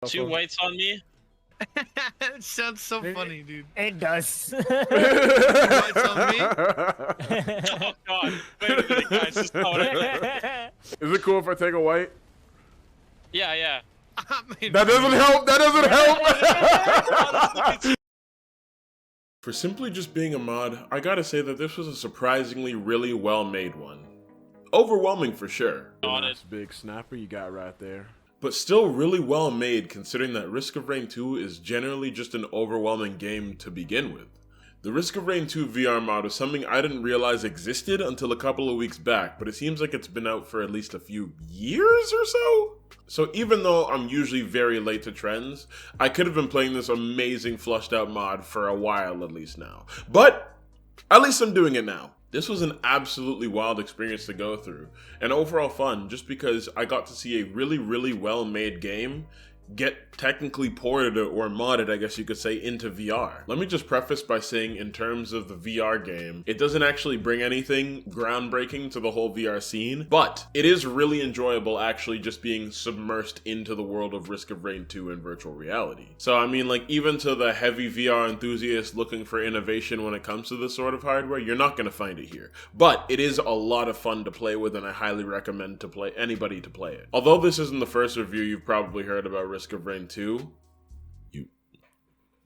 2 whites on me. It sounds so funny, dude. It does. Whites on me? Oh god. Wait a minute, guys. This is not what I meant. Is it cool if I take a white? Yeah, yeah. That doesn't help. That doesn't help. For simply just being a mod, I gotta say that this was a surprisingly really well made one. Overwhelming for sure. Nice big snapper you got right there. But still really well made considering that Risk of Rain 2 is generally just an overwhelming game to begin with. The Risk of Rain 2 VR mod is something I didn't realize existed until a couple of weeks back, but it seems like it's been out for at least a few years or so? So even though I'm usually very late to trends, I could have been playing this amazing flushed out mod for a while at least now. But at least I'm doing it now. This was an absolutely wild experience to go through, and overall fun just because I got to see a really well made game get technically ported or modded, I guess you could say, into VR. Let me just preface by saying in terms of the VR game, it doesn't actually bring anything groundbreaking to the whole VR scene, but it is really enjoyable actually just being submersed into the world of Risk of Rain 2 in virtual reality. So I mean, like, even to the heavy VR enthusiast looking for innovation when it comes to this sort of hardware, you're not going to find it here. But it is a lot of fun to play with, and I highly recommend anybody to play it. Although this isn't the first review you've probably heard about Risk of Rain 2,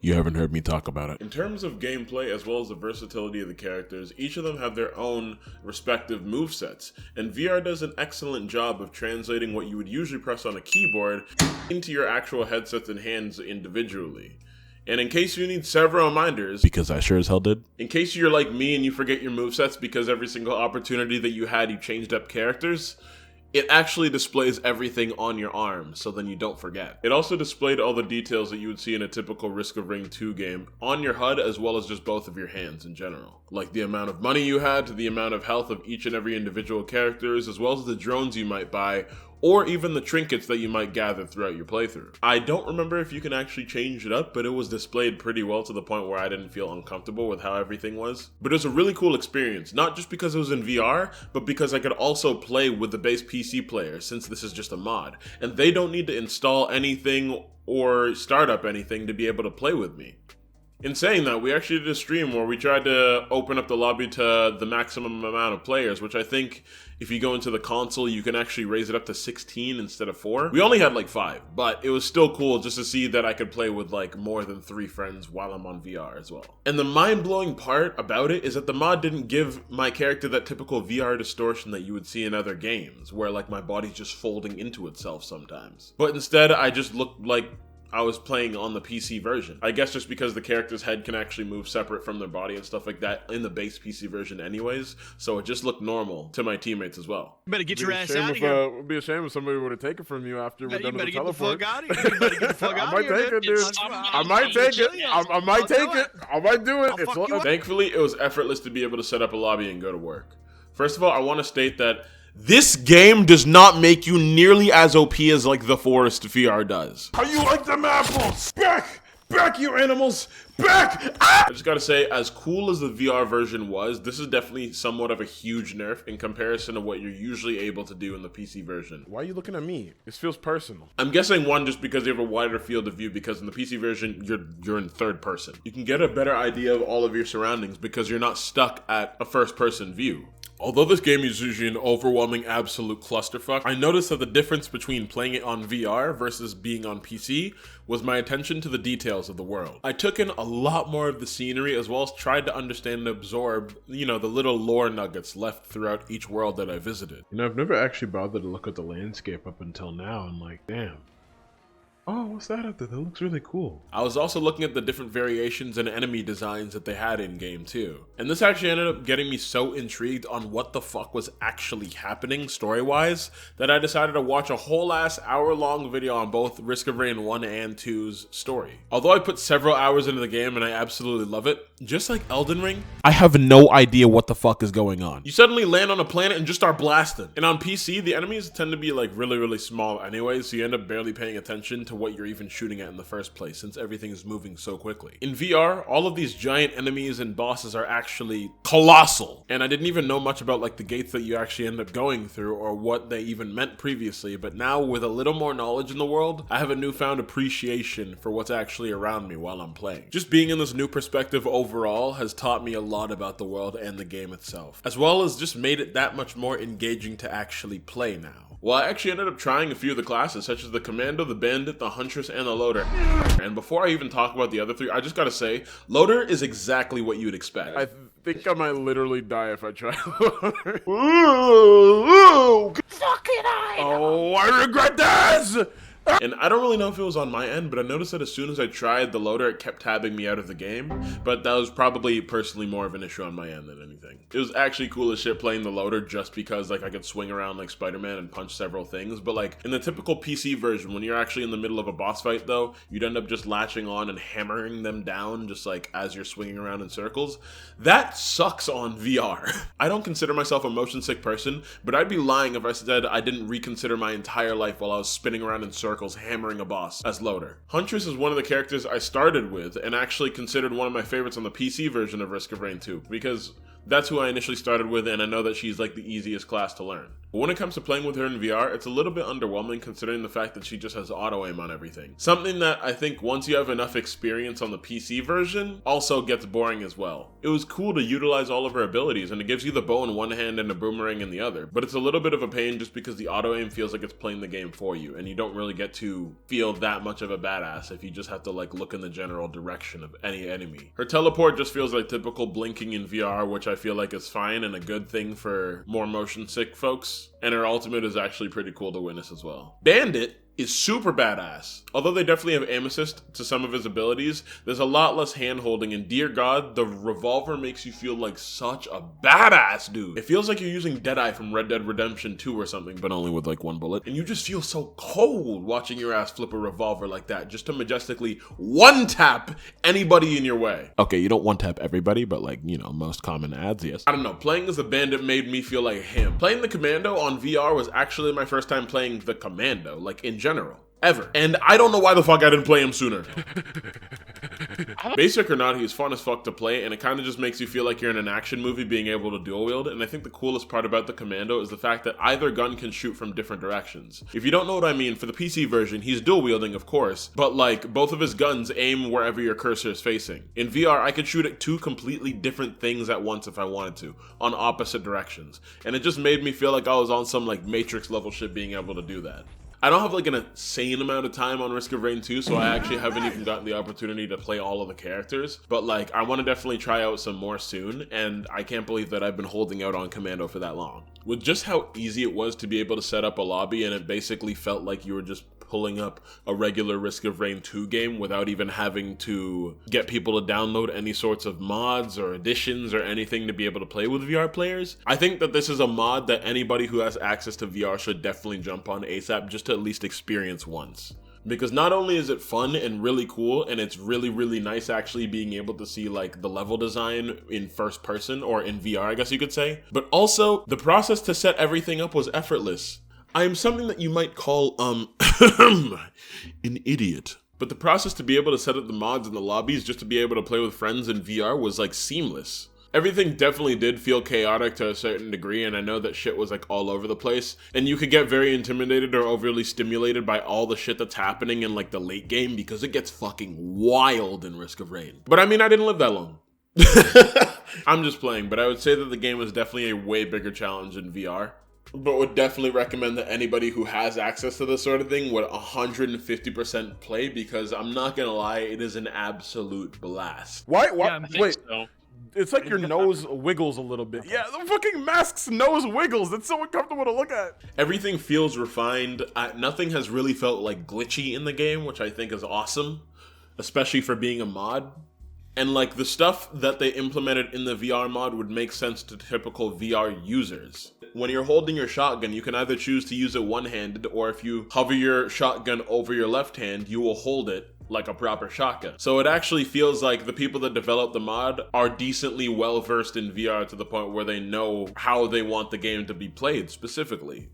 you haven't heard me talk about it. In terms of gameplay as well as the versatility of the characters, each of them have their own respective movesets, and VR does an excellent job of translating what you would usually press on a keyboard into your actual headsets and hands individually. And in case you need several reminders, because I sure as hell did, in case you're like me and you forget your movesets because every single opportunity that you had you changed up characters, it actually displays everything on your arm, so then you don't forget. It also displayed all the details that you would see in a typical Risk of Rain 2 game on your HUD as well as just both of your hands in general. Like the amount of money you had, to the amount of health of each and every individual characters, as well as the drones you might buy, or even the trinkets that you might gather throughout your playthrough. I don't remember if you can actually change it up, but it was displayed pretty well to the point where I didn't feel uncomfortable with how everything was. But it was a really cool experience, not just because it was in VR, but because I could also play with the base PC player, since this is just a mod, and they don't need to install anything or start up anything to be able to play with me. In saying that, we actually did a stream where we tried to open up the lobby to the maximum amount of players, which I think if you go into the console, you can actually raise it up to 16 instead of 4. We only had like 5, but it was still cool just to see that I could play with like more than 3 friends while I'm on VR as well. And the mind-blowing part about it is that the mod didn't give my character that typical VR distortion that you would see in other games, where like my body's just folding into itself sometimes. But instead, I just looked like I was playing on the PC version. I guess just because the character's head can actually move separate from their body and stuff like that in the base PC version anyways, so it just looked normal to my teammates as well. You better get your ass out of here. It would be a shame if somebody were to take it from you after we're done with the teleport. You better get the fuck out of here. You better get the fuck out of here. I might take it, dude. I might take it. I might take it. I might do it. Thankfully, it was effortless to be able to set up a lobby and go to work. First of all, I want to state that this game does not make you nearly as OP as like The Forest VR does. How you like them apples? Back you animals! Back! Ah! I just gotta say, as cool as the VR version was, this is definitely somewhat of a huge nerf in comparison to what you're usually able to do in the PC version. Why are you looking at me? This feels personal. I'm guessing one, just because you have a wider field of view, because in the PC version, you're in third person. You can get a better idea of all of your surroundings because you're not stuck at a first person view. Although this game is usually an overwhelming absolute clusterfuck, I noticed that the difference between playing it on VR versus being on PC was my attention to the details of the world. I took in a lot more of the scenery as well as tried to understand and absorb, the little lore nuggets left throughout each world that I visited. I've never actually bothered to look at the landscape up until now and like, damn. Oh, what's that up there? That looks really cool. I was also looking at the different variations and enemy designs that they had in game too. And this actually ended up getting me so intrigued on what the fuck was actually happening story-wise that I decided to watch a whole ass hour-long video on both Risk of Rain 1 and 2's story. Although I put several hours into the game and I absolutely love it, just like Elden Ring, I have no idea what the fuck is going on. You suddenly land on a planet and just start blasting. And on PC, the enemies tend to be like really small anyways, so you end up barely paying attention to to what you're even shooting at in the first place, since everything is moving so quickly. In VR, all of these giant enemies and bosses are actually colossal, and I didn't even know much about like the gates that you actually end up going through or what they even meant previously, but now with a little more knowledge in the world, I have a newfound appreciation for what's actually around me while I'm playing. Just being in this new perspective overall has taught me a lot about the world and the game itself, as well as just made it that much more engaging to actually play now. Well, I actually ended up trying a few of the classes, such as the Commando, the Bandit, the Huntress, and the Loader. And before I even talk about the other three, I just gotta say, Loader is exactly what you'd expect. I think I might literally die if I try Loader. Fucking I regret this! And I don't really know if it was on my end, but I noticed that as soon as I tried the Loader, it kept tabbing me out of the game. But that was probably personally more of an issue on my end than anything. It was actually cool as shit playing the Loader just because like I could swing around like Spider-Man and punch several things. But like in the typical PC version, when you're actually in the middle of a boss fight though, you'd end up just latching on and hammering them down just like as you're swinging around in circles. That sucks on VR. I don't consider myself a motion sick person, but I'd be lying if I said I didn't reconsider my entire life while I was spinning around in circles hammering a boss as Loader. Huntress is one of the characters I started with and actually considered one of my favorites on the PC version of Risk of Rain 2 because that's who I initially started with, and I know that she's like the easiest class to learn. But when it comes to playing with her in VR, it's a little bit underwhelming considering the fact that she just has auto aim on everything. Something that I think once you have enough experience on the PC version also gets boring as well. It was cool to utilize all of her abilities, and it gives you the bow in one hand and a boomerang in the other, but it's a little bit of a pain just because the auto aim feels like it's playing the game for you, and you don't really get to feel that much of a badass if you just have to like look in the general direction of any enemy. Her teleport just feels like typical blinking in VR, which I feel like is fine and a good thing for more motion sick folks. And her ultimate is actually pretty cool to witness as well. Bandit is super badass. Although they definitely have aim assist to some of his abilities, there's a lot less hand holding, and dear God, the revolver makes you feel like such a badass dude. It feels like you're using Deadeye from Red Dead Redemption 2 or something, but only with like one bullet. And you just feel so cold watching your ass flip a revolver like that, just to majestically one-tap anybody in your way. Okay, you don't one-tap everybody, but like, you know, most common ads, yes. I don't know, playing as the Bandit made me feel like him. Playing the Commando on VR was actually my first time playing the Commando, like in general. Ever. And I don't know why the fuck I didn't play him sooner. Basic or not, he's fun as fuck to play, and it kind of just makes you feel like you're in an action movie being able to dual wield, and I think the coolest part about the Commando is the fact that either gun can shoot from different directions. If you don't know what I mean, for the PC version, he's dual wielding, of course, but like, both of his guns aim wherever your cursor is facing. In VR, I could shoot at two completely different things at once if I wanted to, on opposite directions, and it just made me feel like I was on some like Matrix level shit being able to do that. I don't have like an insane amount of time on Risk of Rain 2, so I actually haven't even gotten the opportunity to play all of the characters, but like I want to definitely try out some more soon, and I can't believe that I've been holding out on Commando for that long. With just how easy it was to be able to set up a lobby, and it basically felt like you were just pulling up a regular Risk of Rain 2 game without even having to get people to download any sorts of mods or additions or anything to be able to play with VR players. I think that this is a mod that anybody who has access to VR should definitely jump on ASAP just to at least experience once. Because not only is it fun and really cool, and it's really, really nice actually being able to see like the level design in first person, or in VR I guess you could say, but also the process to set everything up was effortless. I am something that you might call, an idiot. But the process to be able to set up the mods in the lobbies just to be able to play with friends in VR was like seamless. Everything definitely did feel chaotic to a certain degree, and I know that shit was like all over the place, and you could get very intimidated or overly stimulated by all the shit that's happening in like the late game because it gets fucking wild in Risk of Rain. But I mean, I didn't live that long. I'm just playing, but I would say that the game was definitely a way bigger challenge in VR. But would definitely recommend that anybody who has access to this sort of thing would 150% play, because I'm not gonna lie, it is an absolute blast. Why? Yeah, Wait. so. It's like your nose wiggles a little bit. Yeah, the fucking mask's nose wiggles. It's so uncomfortable to look at. Everything feels refined. Nothing has really felt like glitchy in the game, which I think is awesome, especially for being a mod. And like the stuff that they implemented in the VR mod would make sense to typical VR users. When you're holding your shotgun, you can either choose to use it one-handed, or if you hover your shotgun over your left hand, you will hold it like a proper shotgun. So it actually feels like the people that developed the mod are decently well versed in VR to the point where they know how they want the game to be played specifically.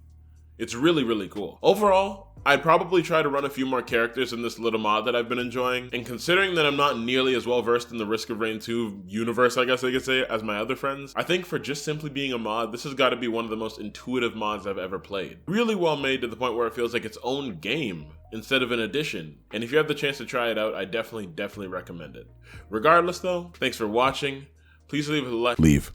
It's really, really cool. Overall, I'd probably try to run a few more characters in this little mod that I've been enjoying, and considering that I'm not nearly as well versed in the Risk of Rain 2 universe, I guess I could say, as my other friends, I think for just simply being a mod, this has got to be one of the most intuitive mods I've ever played. Really well made to the point where it feels like its own game instead of an addition, and if you have the chance to try it out, I definitely recommend it. Regardless though, thanks for watching. Please leave a like. Leave.